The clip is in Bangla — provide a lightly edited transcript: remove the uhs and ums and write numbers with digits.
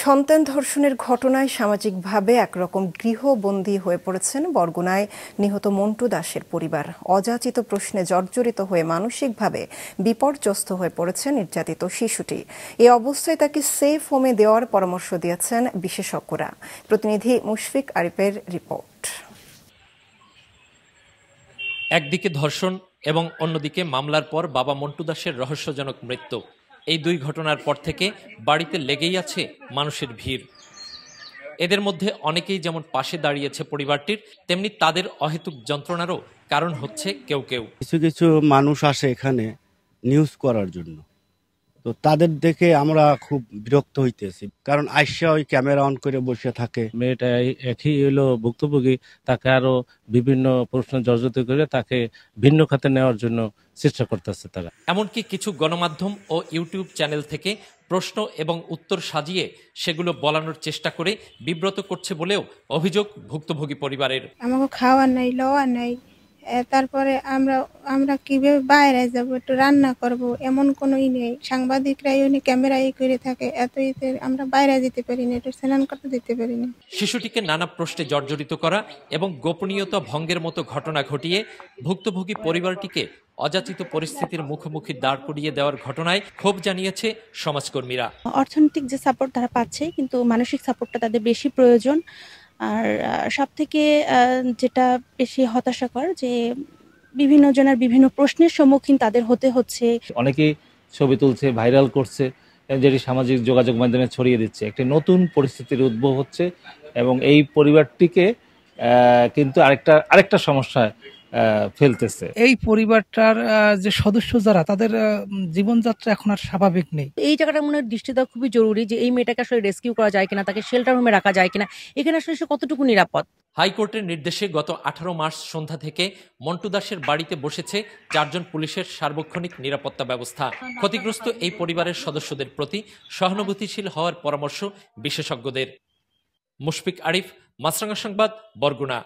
সন্তান ধর্ষণের ঘটনায় সামাজিকভাবে একরকম গৃহবন্দী হয়ে পড়েছেন বরগুনায় নিহত মন্টু দাসের পরিবার। অযাচিত প্রশ্নে জর্জরিত হয়ে মানসিকভাবে বিপর্যস্ত হয়ে পড়েছে নির্যাতিত শিশুটি। এই অবস্থায় তাকে সেফ হোমে দেওয়ার পরামর্শ দিয়েছেন বিশেষজ্ঞরা। প্রতিনিধি মুশফিক আরিফের রিপোর্ট। একদিকে ধর্ষণ এবং অন্যদিকে মামলার পর বাবা মন্টু দাসের রহস্যজনক মৃত্যু। এই দুই ঘটনার পর থেকে বাড়িতে লেগেই আছে মানুষের ভিড়। এদের মধ্যে অনেকেই যেমন পাশে দাঁড়িয়েছে পরিবারটির, তেমনি তাদের অহেতুক যন্ত্রণারও কারণ হচ্ছে কেউ কেউ। কিছু কিছু মানুষ আসে এখানে নিউজ করার জন্য, তো তাদের দেখে আমরা খুব বিরক্ত হইতেছি। কারণ আইসা ওই ক্যামেরা অন করে বসে থাকে। মেয়েটা একই হলো ভুক্তভোগী, তাকে আরো বিভিন্ন প্রশ্ন জর্জরিত করে তাকে ভিন্ন খাতে নেওয়ার জন্য চেষ্টা করতেছে তারা। এমনকি কিছু গণমাধ্যম ও ইউটিউব চ্যানেল থেকে প্রশ্ন এবং উত্তর সাজিয়ে সেগুলো বলানোর চেষ্টা করে বিব্রত করছে বলেও অভিযোগ ভুক্তভোগী পরিবারের। আমাকে খাওয়ার নাই, লওয়ার নাই, তারপরে আমরা কিভাবে বাইরে যাব, একটু রান্না করব, এমন কোনোই নেই। সাংবাদিকরাই উনি ক্যামেরাই করে থাকে, এতইতে আমরা বাইরে যেতে পারি না, একটু স্নান করতে যেতে পারি না। শিশুটিকে নানা প্রশ্নে জর্জরিত করা এবং গোপনীয়তা ভঙ্গের মতো ঘটনা ঘটিয়ে ভুক্তভোগী পরিবারটিকে অযাচিত পরিস্থিতির মুখোমুখি দাঁড় করিয়ে দেওয়ার ঘটনায় ক্ষোভ জানিয়েছে সমাজকর্মীরা। অর্থনৈতিক যে সাপোর্ট তারা পাচ্ছে, কিন্তু মানসিক সাপোর্টটা তাদের বেশি প্রয়োজন। আর সবথেকে যেটা বেশি হতাশাকর যে বিভিন্ন জনের বিভিন্ন প্রশ্নের সম্মুখীন তাদের হতে হচ্ছে। অনেকেই ছবি তুলছে, ভাইরাল করছে, যেটি সামাজিক যোগাযোগ মাধ্যমে ছড়িয়ে দিচ্ছে। একটি নতুন পরিস্থিতির উদ্ভব হচ্ছে এবং এই পরিবারটিকে কিন্তু আরেকটা সমস্যায় ফেলতেছে। এই পরিবারটার যে সদস্য যারা, তাদের জীবনযাত্রা এখন আর স্বাভাবিক নেই। এই জায়গাটা মনে হয় দৃষ্টি দেওয়া খুবই জরুরি যে এই মেয়েটাকে আসলে রেস্কিউ করা যায় কিনা, তাকে শেল্টার হোমে রাখা যায় কিনা, এখানে আসলে সে কতটুকু নিরাপদ। হাইকোর্টের নির্দেশে গত 18 মার্চ সন্ধ্যা থেকে মন্টু দাসের বাড়িতে বসেছে 4 জন পুলিশের সার্বক্ষণিক নিরাপত্তা ব্যবস্থা। ক্ষতিগ্রস্ত এই পরিবারের সদস্যদের প্রতি সহানুভূতিশীল হওয়ার পরামর্শ বিশেষজ্ঞদের। মুশফিক আরিফ, মাছরাঙা সংবাদ, বরগুনা।